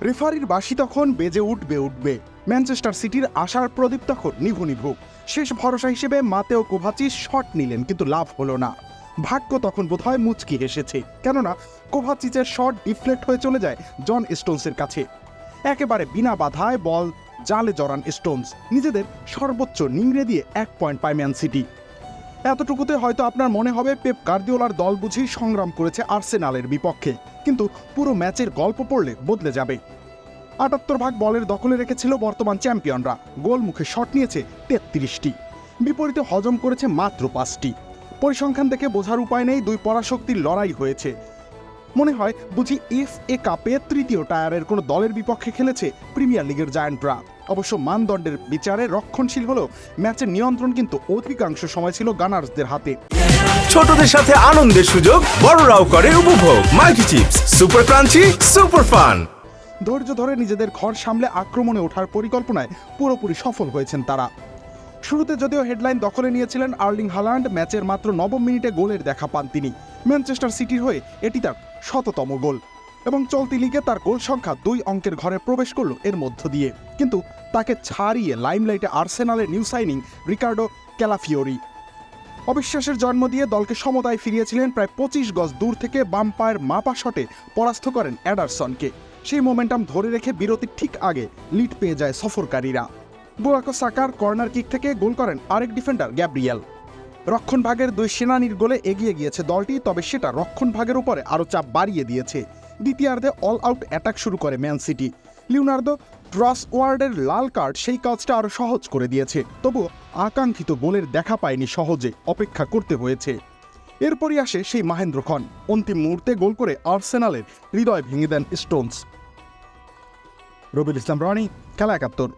রেফারির বাঁশি তখন বেজে উঠবে। ম্যানচেস্টার সিটির আশার প্রদীপ তখন নিভু। শেষ ভরসা হিসেবে মাতেও কোভাচিচ শট নিলেন, কিন্তু লাভ হলো না। ভাগ্য তখন বোধহয় মুচকি হেসেছে, কেননা কোভাচিচের শট ডিফ্লেক্ট হয়ে চলে যায় জন স্টোনসের কাছে। একেবারে বিনা বাধায় বল জালে জড়ান স্টোনস, নিজেদের সর্বোচ্চ নিংড়ে দিয়ে 1 পয়েন্ট পায় ম্যান সিটি। এতটুকুতে হয়তো আপনার মনে হবে পেপ গার্দিওলার দল বুঝি সংগ্রাম করেছে আর্সেনালের বিপক্ষে, কিন্তু পুরো ম্যাচের গল্প পড়লে বদলে যাবে। ৭৮ ভাগ বলের দখলে রেখেছিল বর্তমান চ্যাম্পিয়নরা, গোল মুখে শট নিয়েছে ৩৩টি, বিপরীতে হজম করেছে মাত্র 5টি। পরিসংখ্যান দেখে বোঝার উপায় নেই দুই পরাশক্তির লড়াই হয়েছে। মনে হয় বুঝি FA কাপে তৃতীয় টায়ারের কোনো দলের বিপক্ষে খেলেছে প্রিমিয়ার লিগের জায়ান্টরা। অবশ্য মানদণ্ডের বিচারে রক্ষণশীল হলেও ম্যাচের নিয়ন্ত্রণ কিন্তু অধিকাংশ সময় ছিল গানার্সদের হাতে। ছোটদের সাথে আনন্দের সুযোগ, বড়রাও করে উপভোগ। Multi chips, super crunchy, super fun. ধৈর্য ধরে নিজেদের ঘর সামলে আক্রমণে ওঠার পরিকল্পনায় পুরোপুরি সফল হয়েছেন তারা। শুরুতে যদিও হেডলাইন দখলে নিয়েছিলেন আর্লিং হাল্যান্ড, ম্যাচের মাত্র ৯ম মিনিটে গোলের দেখা পান তিনি। ম্যানচেস্টার সিটির হয়ে এটি তার ১০০তম গোল এবং চলতি লিগে তার গোল সংখ্যা ২ অঙ্কের ঘরে প্রবেশ করল এর মধ্য দিয়ে। কিন্তু তাকে ছাড়িয়ে লাইমলাইটে আর্সেনালের নিউ সাইনিং রিকার্ডো ক্যালাফিওরি। অবিশ্বাসের জন্ম দিয়ে দলকে সমতায় ফিরিয়েছিলেন। প্রায় ২৫ গজ দূর থেকে বাম পায়ের মাপা শটে পরাস্ত করেন এডারসনকে। সেই মোমেন্টাম ধরে রেখে বিরতির ঠিক আগে লিড পেয়ে যায় সফরকারীরা। বুকায়ো সাকার কর্নার কিক থেকে গোল করেন আরেক ডিফেন্ডার গ্যাব্রিয়েল। রক্ষণভাগের দুই সেনানির গোলে এগিয়ে গিয়েছে দলটি, তবে সেটা রক্ষণভাগের উপরে আরও চাপ বাড়িয়ে দিয়েছে। দ্বিতীয়ার্ধে অল আউট অ্যাটাক শুরু করে ম্যান সিটি। লিওনার্দো ট্রসওয়ার্ডের লাল কার্ড সেই কাজটা আরও সহজ করে দিয়েছে, তবুও আকাঙ্ক্ষিত গোলের দেখা পায়নি সহজে, অপেক্ষা করতে হয়েছে। এরপরই আসে সেই মাহেন্দ্রক্ষণ, অন্তিম মুহূর্তে গোল করে আর্সেনালের হৃদয় ভেঙে দেন স্টোনস। রবিউল ইসলাম রনি, খেলা ৭১।